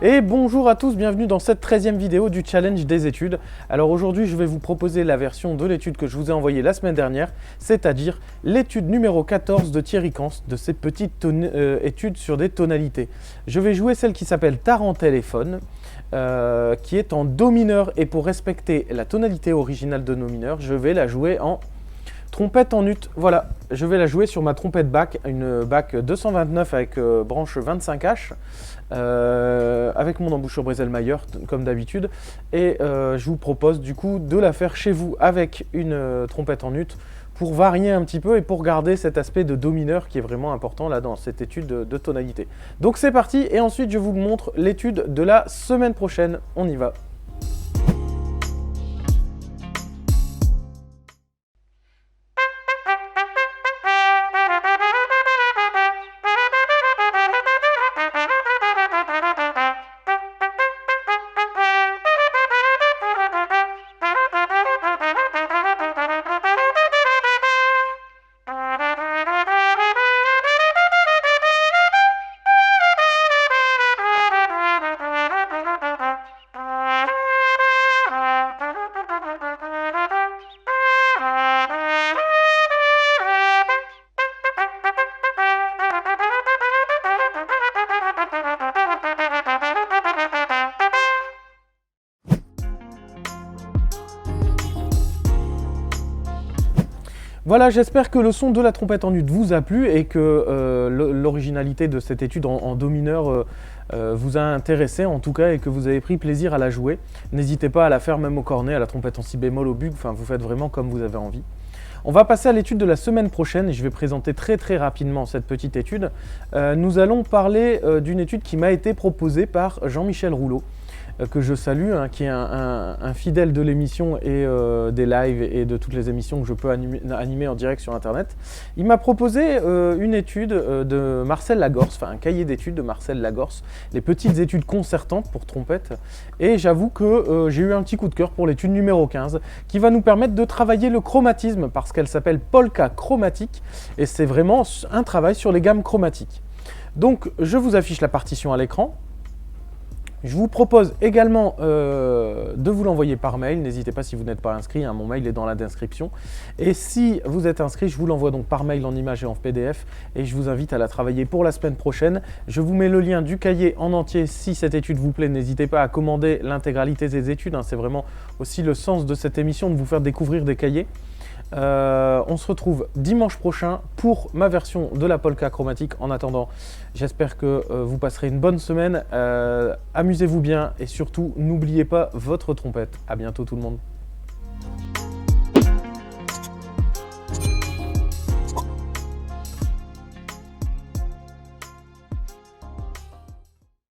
Et bonjour à tous, bienvenue dans cette 13e vidéo du challenge des études. Alors aujourd'hui, je vais vous proposer la version de l'étude que je vous ai envoyée la semaine dernière, c'est-à-dire l'étude numéro 14 de Thierry Cans, de ces petites études sur des tonalités. Je vais jouer celle qui s'appelle Tarantéléphone, qui est en Do mineur, et pour respecter la tonalité originale de Do mineur, je vais la jouer en trompette en ut. Voilà, je vais la jouer sur ma trompette Bach, une Bach 229 avec branche 25H. Avec mon embouchure Breselmayer comme d'habitude, et je vous propose du coup de la faire chez vous avec une trompette en ut pour varier un petit peu et pour garder cet aspect de Do mineur qui est vraiment important là dans cette étude de tonalité. Donc c'est parti, et ensuite je vous montre l'étude de la semaine prochaine. On y va. Voilà, j'espère que le son de la trompette en ut vous a plu et que l'originalité de cette étude en Do mineur vous a intéressé en tout cas, et que vous avez pris plaisir à la jouer. N'hésitez pas à la faire même au cornet, à la trompette en si bémol, au bug, enfin vous faites vraiment comme vous avez envie. On va passer à l'étude de la semaine prochaine et je vais présenter très rapidement cette petite étude. Nous allons parler d'une étude qui m'a été proposée par Jean-Michel Rouleau, que je salue, hein, qui est un fidèle de l'émission et des lives et de toutes les émissions que je peux animer en direct sur internet. Il m'a proposé une étude de Marcel Lagorce, enfin un cahier d'études de Marcel Lagorce, les petites études concertantes pour trompette, et j'avoue que j'ai eu un petit coup de cœur pour l'étude numéro 15 qui va nous permettre de travailler le chromatisme, parce qu'elle s'appelle Polka chromatique et c'est vraiment un travail sur les gammes chromatiques. Donc je vous affiche la partition à l'écran. Je vous propose également de vous l'envoyer par mail. N'hésitez pas si vous n'êtes pas inscrit, hein, mon mail est dans la description. Et si vous êtes inscrit, je vous l'envoie donc par mail en image et en PDF. Et je vous invite à la travailler pour la semaine prochaine. Je vous mets le lien du cahier en entier si cette étude vous plaît. N'hésitez pas à commander l'intégralité des études, hein. C'est vraiment aussi le sens de cette émission, de vous faire découvrir des cahiers. On se retrouve dimanche prochain pour ma version de la polka chromatique. En attendant, j'espère que vous passerez une bonne semaine. Amusez-vous bien et surtout, n'oubliez pas votre trompette. À bientôt tout le monde.